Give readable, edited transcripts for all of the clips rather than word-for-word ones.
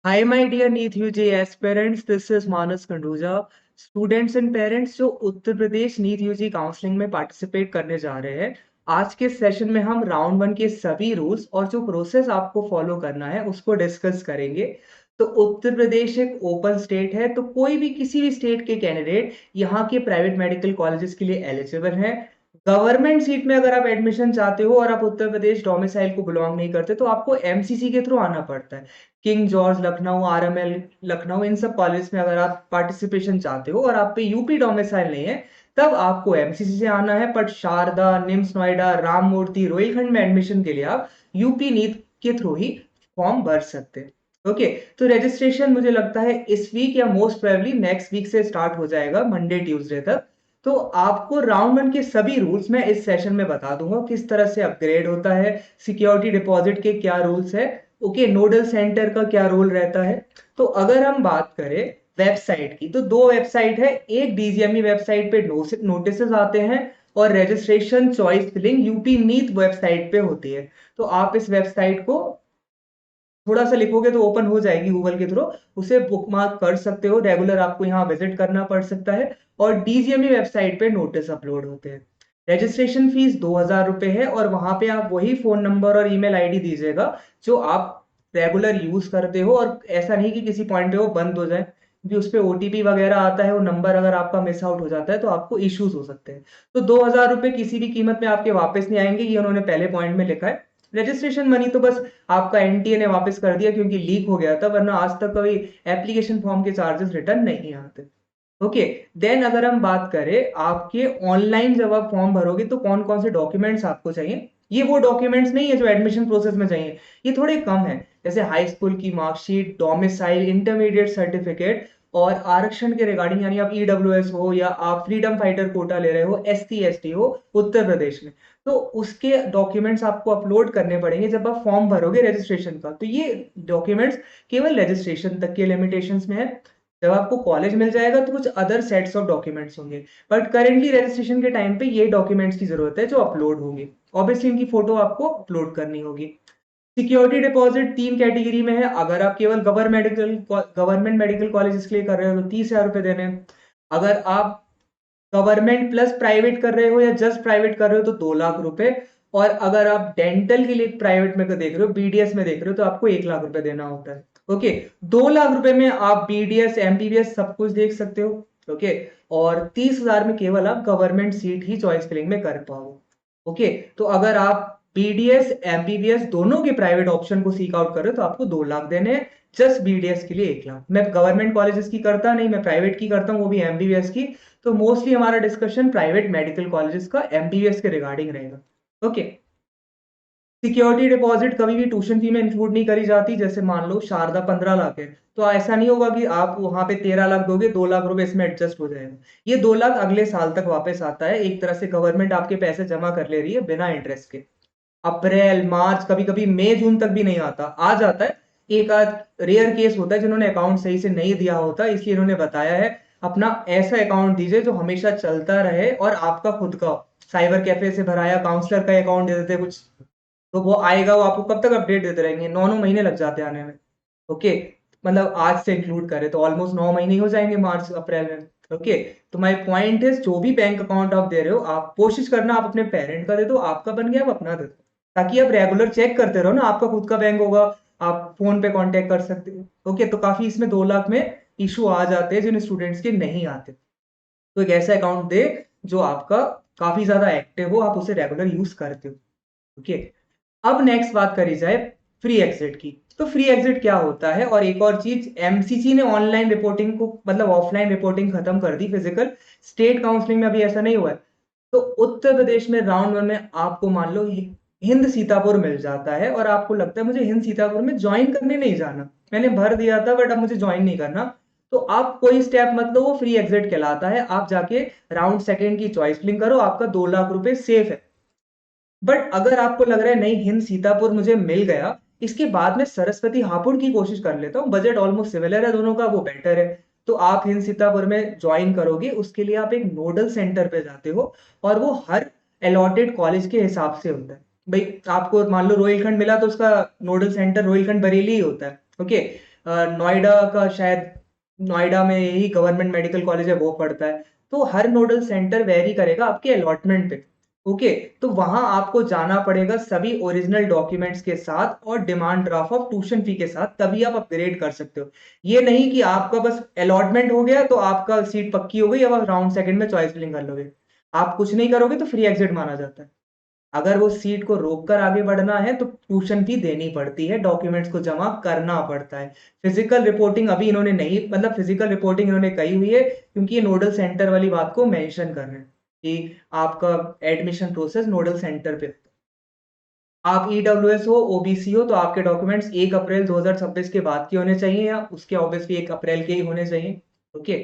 Hi, my dear NEET UG aspirants. This is Manas Kanduja. Students and parents जो Uttar Pradesh NEET UG counselling में participate करने जा रहे हैं, आज के सेशन में हम राउंड वन के सभी रूल्स और जो प्रोसेस आपको फॉलो करना है उसको डिस्कस करेंगे। तो उत्तर प्रदेश एक ओपन स्टेट है, तो कोई भी किसी भी स्टेट के कैंडिडेट यहाँ के प्राइवेट मेडिकल कॉलेजेस के लिए एलिजिबल हैं। गवर्नमेंट सीट में अगर आप एडमिशन चाहते हो और आप उत्तर प्रदेश डोमिसाइल को बिलोंग नहीं करते तो आपको एमसीसी के थ्रू आना पड़ता है। King George Lucknow, RML Lucknow, इन सब कॉलेज में अगर आप पार्टिसिपेशन चाहते हो और आप पे यूपी डोमिसाइल नहीं है, तब आपको एमसीसी से आना है। बट शारदा, निम्स नोएडा, राम मूर्ति, रोहिलखंड में एडमिशन के लिए आप यूपी नीट के थ्रू ही फॉर्म भर सकते हैं। ओके, तो रजिस्ट्रेशन मुझे लगता है इस वीक या मोस्ट प्रोबेबली नेक्स्ट वीक से स्टार्ट हो जाएगा, मंडे ट्यूसडे तक। तो आपको राउंड वन के सभी रूल्स मैं इस सेशन में बता दूंगा, किस तरह से अपग्रेड होता है, सिक्योरिटी डिपॉजिट के क्या रूल्स है, ओके, नोडल सेंटर का क्या रोल रहता है। तो अगर हम बात करें वेबसाइट की, तो दो वेबसाइट है। एक डीजीएमई वेबसाइट पे नोटिस आते हैं और registration choice filling UP NEET website पे होती है। तो आप इस वेबसाइट को थोड़ा सा लिखोगे तो ओपन हो जाएगी गूगल के थ्रू, उसे बुकमार्क कर सकते हो। रेगुलर आपको यहाँ विजिट करना पड़ सकता है। और डीजीएमई वेबसाइट पे नोटिस अपलोड होते हैं। रजिस्ट्रेशन फीस 2000 रुपए है और वहां पे आप वही फोन नंबर और ईमेल आईडी दीजिएगा जो आप रेगुलर यूज करते हो। और ऐसा नहीं कि किसी पॉइंट पे वो बंद हो जाए, क्योंकि उस पर ओटीपी वगैरह आता है, वो नंबर अगर आपका मिस आउट हो जाता है तो आपको इश्यूज हो सकते हैं। तो 2000 रुपए किसी भी कीमत में आपके वापस नहीं आएंगे, ये उन्होंने पहले पॉइंट में लिखा है। रजिस्ट्रेशन मनी तो बस आपका एनटीए ने वापस कर दिया क्योंकि लीक हो गया था, वरना आज तक कभी एप्लीकेशन फॉर्म के चार्जेस रिटर्न नहीं आते। ओके, देन अगर हम बात करें आपके ऑनलाइन जब आप फॉर्म भरोगे तो कौन कौन से डॉक्यूमेंट्स आपको चाहिए, ये वो डॉक्यूमेंट्स नहीं है जो एडमिशन प्रोसेस में चाहिए, ये थोड़े कम है। जैसे हाई स्कूल की मार्कशीट, डोमिसाइल, इंटरमीडिएट सर्टिफिकेट, और आरक्षण के रिगार्डिंग, यानी आप ईडब्ल्यूएस हो या आप फ्रीडम फाइटर कोटा ले रहे हो, एससी एसटी हो उत्तर प्रदेश में, तो उसके डॉक्यूमेंट्स आपको अपलोड करने पड़ेंगे जब आप फॉर्म भरोगे रजिस्ट्रेशन का। तो ये डॉक्यूमेंट्स केवल रजिस्ट्रेशन तक के लिमिटेशंस में है। जब आपको कॉलेज मिल जाएगा तो कुछ अदर सेट्स ऑफ डॉक्यूमेंट्स होंगे, बट करेंटली रजिस्ट्रेशन के टाइम पे ये डॉक्यूमेंट्स की जरूरत है जो अपलोड होंगे। ऑब्वियसली इनकी फोटो आपको अपलोड करनी होगी। सिक्योरिटी डिपॉजिट 3 कैटेगरी में है। अगर आप केवल गवर्नमेंट मेडिकल कॉलेज के लिए कर रहे हो तो 30,000 रुपए देने हैं। अगर आप गवर्नमेंट प्लस प्राइवेट कर रहे हो या जस्ट प्राइवेट कर रहे हो तो 2 लाख रुपए। और अगर आप डेंटल के लिए प्राइवेट में देख रहे हो, बीडीएस में देख रहे हो, तो आपको 1 लाख रुपए देना होता है। ओके, 2 लाख रुपए में आप बीडीएस एमबीबीएस सब कुछ देख सकते हो। ओके, और 30,000 में केवल आप गवर्नमेंट सीट ही चॉइस फिलिंग में कर पाओ। ओके, तो अगर आप बीडीएस एमबीबीएस दोनों के प्राइवेट ऑप्शन को सीक आउट कर रहे हो तो आपको 2 लाख देने हैं। जस्ट बीडीएस के लिए 1 लाख। मैं गवर्नमेंट कॉलेजेस की करता नहीं, मैं प्राइवेट की करता हूँ, वो भी एमबीबीएस की। तो मोस्टली हमारा डिस्कशन प्राइवेट मेडिकल कॉलेजेस का एमबीबीएस के रिगार्डिंग रहेगा। ओके, सिक्योरिटी डिपॉजिट कभी भी ट्यूशन फी में इंक्लूड नहीं करी जाती। जैसे मान लो शारदा 15 लाख है, तो ऐसा नहीं होगा कि आप वहां पे 13 लाख दोगे, 2 लाख रुपए इसमें एडजस्ट हो जाएगा। ये 2 लाख अगले साल तक वापस आता है। एक तरह से गवर्नमेंट आपके पैसे जमा कर ले रही है बिना इंटरेस्ट के। अप्रैल, मार्च, कभी कभी मई, जून तक भी नहीं आता, आ जाता है। एक आध रेयर केस होता है जिन्होंने अकाउंट सही से नहीं दिया होता, इसलिए इन्होंने बताया है अपना ऐसा अकाउंट दीजिए जो हमेशा चलता रहे और आपका खुद का हो। साइबर कैफे से भराया, काउंसलर का अकाउंट दे देते कुछ, तो वो आएगा, वो आपको कब तक अपडेट देते रहेंगे, 9 9 महीने लग जाते हैं आने में। ओके, मतलब आज से इंक्लूड करें तो ऑलमोस्ट 9 महीने हो जाएंगे मार्च अप्रैल में। ओके, तो माय पॉइंट है, जो भी बैंक अकाउंट आप दे रहे हो आप कोशिश करना आप अपने पेरेंट का दे दो, आपका बन गया आप अपना दे दो, ताकि आप रेगुलर चेक करते रहो ना, आपका खुद का बैंक होगा, आप फोन पे कांटेक्ट कर सकते हो। ओके, तो काफी इसमें 2 लाख में इशू आ जाते हैं जिन स्टूडेंट्स के नहीं आते। तो एक ऐसा अकाउंट दे जो आपका काफी ज्यादा एक्टिव हो, आप उसे रेगुलर यूज करते हो। ओके, अब नेक्स्ट बात करी जाए फ्री एग्जिट की। तो फ्री एग्जिट क्या होता है, और एक और चीज, एमसीसी ने ऑनलाइन रिपोर्टिंग को, मतलब ऑफलाइन रिपोर्टिंग खत्म कर दी फिजिकल। स्टेट काउंसलिंग में अभी ऐसा नहीं हुआ है। तो उत्तर प्रदेश में राउंड वन में आपको मान लो हिंद सीतापुर मिल जाता है और आपको लगता है मुझे हिंद सीतापुर में ज्वाइन करने नहीं जाना, मैंने भर दिया था बट अब मुझे ज्वाइन नहीं करना, तो आप कोई स्टेप मत लो, वो फ्री एग्जिट कहलाता है। आप जाके राउंड सेकेंड की चॉइस फिलिंग करो, आपका 2 लाख रुपए सेफ है। बट अगर आपको लग रहा है नहीं हिंद सीतापुर मुझे मिल गया, इसके बाद में सरस्वती हापुड़ की कोशिश कर लेता हूँ, बजट ऑलमोस्ट सिमिलर है दोनों का, वो बेटर है, तो आप हिंद सीतापुर में ज्वाइन करोगे। उसके लिए आप एक नोडल सेंटर पे जाते हो और वो हर अलॉटेड कॉलेज के हिसाब से होता है। भाई आपको मान लो रोहिलखंड मिला तो उसका नोडल सेंटर रोहिलखंड बरेली ही होता है। ओके, नोएडा का शायद, नोएडा में यही गवर्नमेंट मेडिकल कॉलेज है वो पड़ता है। तो हर नोडल सेंटर वेरी करेगा आपके अलॉटमेंट पे। ओके, तो वहां आपको जाना पड़ेगा सभी ओरिजिनल डॉक्यूमेंट्स के साथ और demand draft of tuition fee के साथ, तभी आप अपग्रेड कर सकते हो। ये नहीं कि आपका बस अलॉटमेंट हो गया तो आपका सीट पक्की हो गई, अब आप राउंड सेकंड में चॉइस फिलिंग कर लोगे। आप कुछ नहीं करोगे तो फ्री एग्जिट माना जाता है। अगर वो सीट को रोककर आगे बढ़ना है तो ट्यूशन फी देनी पड़ती है, डॉक्यूमेंट्स को जमा करना पड़ता है। फिजिकल रिपोर्टिंग अभी इन्होंने नहीं, मतलब फिजिकल रिपोर्टिंग इन्होंने कही हुई है क्योंकि ये नोडल सेंटर वाली बात को मेंशन कर रहे हैं कि आपका एडमिशन प्रोसेस नोडल सेंटर पे। आप ईडब्ल्यूएस हो, ओबीसी हो, तो आपके डॉक्यूमेंट्स 1 अप्रैल 2026 के बाद के होने चाहिए या उसके ऑब्वियसली 1 अप्रैल के ही होने चाहिए। ओके,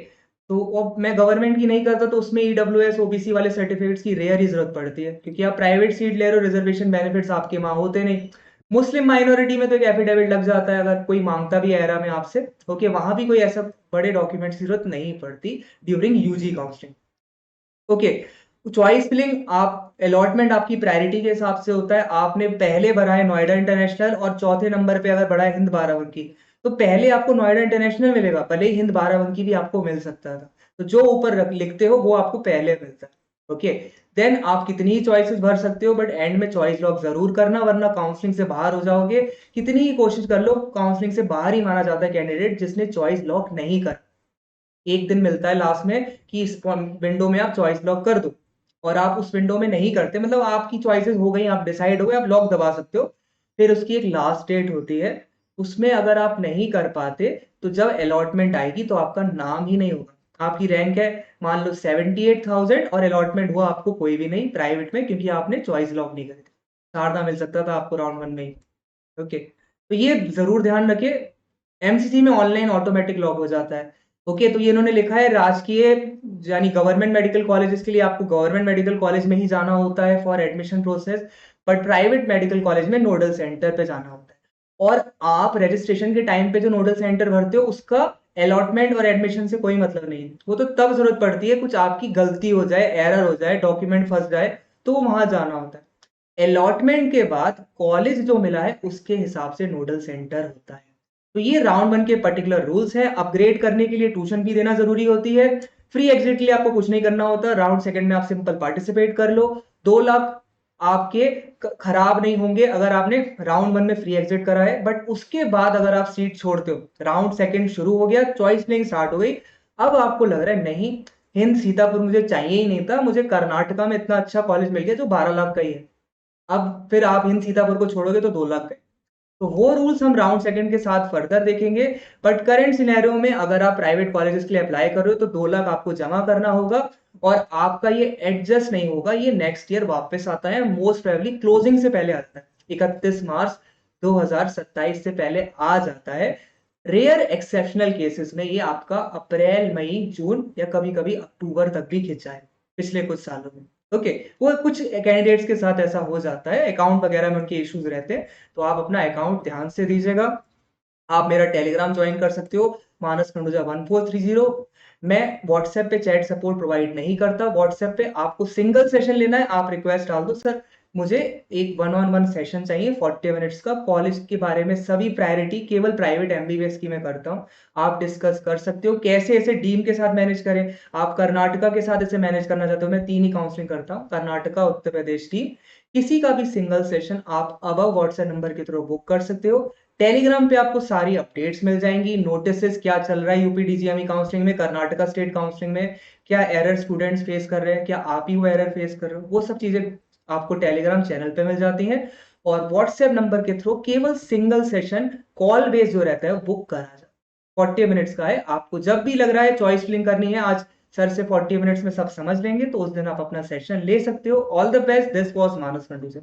तो अब मैं गवर्नमेंट की नहीं करता तो उसमें ईडब्ल्यूएस ओबीसी वाले सर्टिफिकेट्स की रेयर ही जरूरत पड़ती है क्योंकि आप प्राइवेट सीट ले रहे हो, रिजर्वेशन बेनिफिट्स आपके वहां होते नहीं। मुस्लिम माइनॉरिटी में तो एक एफिडेविट लग जाता है अगर कोई मांगता भी है एरा में आपसे। ओके, वहां भी कोई ऐसा बड़े डॉक्यूमेंट्स की जरूरत नहीं पड़ती during UG counselling. Okay, choice filling आप अलॉटमेंट आपकी प्रायोरिटी के हिसाब से होता है। आपने पहले भरा है नोएडा इंटरनेशनल और चौथे नंबर पे अगर भरा है हिंद बाराबंकी, तो पहले आपको नोएडा इंटरनेशनल मिलेगा, भले ही हिंद बाराबंकी भी आपको मिल सकता था। तो जो ऊपर लिखते हो वो आपको पहले मिलता है। ओके, देन आप कितनी ही चॉइसेस भर सकते हो बट एंड में चॉइस लॉक जरूर करना वरना काउंसलिंग से बाहर हो जाओगे। कितनी ही कोशिश कर लो, काउंसलिंग से बाहर ही माना जाता है कैंडिडेट जिसने चॉइस लॉक नहीं कर। एक दिन मिलता है लास्ट में कि इस विंडो में आप चॉइस लॉक कर दो, और आप उस विंडो में नहीं करते, मतलब आपकी चॉइसेस हो गई, आप डिसाइड हो गए, आप लॉक दबा सकते हो। फिर उसकी एक लास्ट डेट होती है, उसमें अगर आप नहीं कर पाते तो जब अलॉटमेंट आएगी तो आपका नाम ही नहीं होगा। आपकी रैंक है मान लो 78,000 और अलॉटमेंट हुआ आपको कोई भी नहीं प्राइवेट में क्योंकि आपने चॉइस लॉक नहीं करी थी। शारदा मिल सकता था आपको राउंड वन में ही। ओके, तो ये जरूर ध्यान रखिए, एमसीसी में ऑनलाइन ऑटोमेटिक लॉक हो जाता है। ओके, तो ये इन्होंने लिखा है राजकीय यानी गवर्नमेंट मेडिकल कॉलेजेस के लिए आपको गवर्नमेंट मेडिकल कॉलेज में ही जाना होता है for admission process, but private medical college में नोडल सेंटर पे जाना होता है। और आप रजिस्ट्रेशन के टाइम पे जो नोडल सेंटर भरते हो उसका अलॉटमेंट और एडमिशन से कोई मतलब नहीं है। वो तो तब जरूरत पड़ती है कुछ आपकी गलती हो जाए, एरर हो जाए, डॉक्यूमेंट फंस जाए, तो वहां जाना होता है। अलॉटमेंट के बाद कॉलेज जो मिला है उसके हिसाब से नोडल सेंटर होता है। तो ये राउंड वन के पर्टिकुलर रूल्स है। अपग्रेड करने के लिए ट्यूशन फी देना जरूरी होती है। फ्री एग्जिट के लिए आपको कुछ नहीं करना होता, राउंड सेकंड में आप सिंपल पार्टिसिपेट कर लो। 2 लाख आपके खराब नहीं होंगे अगर आपने राउंड वन में फ्री एग्जिट करा है, बट उसके बाद अगर आप सीट छोड़ते हो, राउंड सेकंड शुरू हो गया, चॉइस प्लेइंग स्टार्ट हो गई, अब आपको लग रहा है नहीं, हिंद सीतापुर मुझे चाहिए ही नहीं था, मुझे कर्नाटका में इतना अच्छा कॉलेज मिल गया जो 12 लाख का ही है, अब फिर आप हिंद सीतापुर को छोड़ोगे तो 2 लाख का। तो वो रूल्स हम राउंड सेकंड के साथ फर्दर देखेंगे। बट करंट सिनेरियो में अगर आप प्राइवेट कॉलेजेस के लिए अप्लाई कर रहे हो तो 2 लाख आपको जमा करना होगा, और आपका ये एडजस्ट नहीं होगा, ये नेक्स्ट ईयर वापस आता है, मोस्ट प्रोबेबली क्लोजिंग से पहले आता है, 31 मार्च 2027 से पहले आ जाता है। रेयर एक्सेप्शनल केसेस में ये आपका अप्रैल मई जून या कभी कभी अक्टूबर तक भी खिंचा है पिछले कुछ सालों में। ओके, वो कुछ कैंडिडेट्स के साथ ऐसा हो जाता है, अकाउंट वगैरह में उनके इश्यूज रहते हैं, तो आप अपना अकाउंट ध्यान से दीजिएगा। आप मेरा टेलीग्राम ज्वाइन कर सकते हो, मानस खंडूजा 1430। मैं व्हाट्सएप पे चैट सपोर्ट प्रोवाइड नहीं करता। व्हाट्सएप पे आपको सिंगल सेशन लेना है, आप रिक्वेस्ट डाल दो, सर मुझे एक 1-on-1 सेशन चाहिए 40 मिनट्स का, कॉलेज के बारे में सभी प्रायोरिटी केवल प्राइवेट एमबीबीएस की मैं करता हूँ, आप डिस्कस कर सकते हो कैसे ऐसे डीम के साथ मैनेज करें। आप कर्नाटका के साथ ऐसे मैनेज करना चाहते हो, मैं 3 ही काउंसलिंग करता हूँ, कर्नाटका, उत्तर प्रदेश टीम, किसी का भी सिंगल सेशन आप अब व्हाट्सएप नंबर के थ्रू बुक कर सकते हो। टेलीग्राम पे आपको सारी अपडेट्स मिल जाएंगी, नोटिस क्या चल रहा है यूपीडीजीएमई काउंसलिंग में, कर्नाटका स्टेट काउंसलिंग में, क्या एरर स्टूडेंट्स फेस कर रहे हैं, क्या आप ही वो एरर फेस कर रहे हो, वो सब चीजें आपको टेलीग्राम चैनल पे मिल जाती हैं। और व्हाट्सएप नंबर के थ्रू केवल सिंगल सेशन कॉल बेस जो रहता है वो बुक करा जाता है, 40 मिनट्स का है। आपको जब भी लग रहा है चॉइस फिलिंग करनी है, आज सर से 40 मिनट्स में सब समझ लेंगे, तो उस दिन आप अपना सेशन ले सकते हो। All the best, this was Manas Khanduja.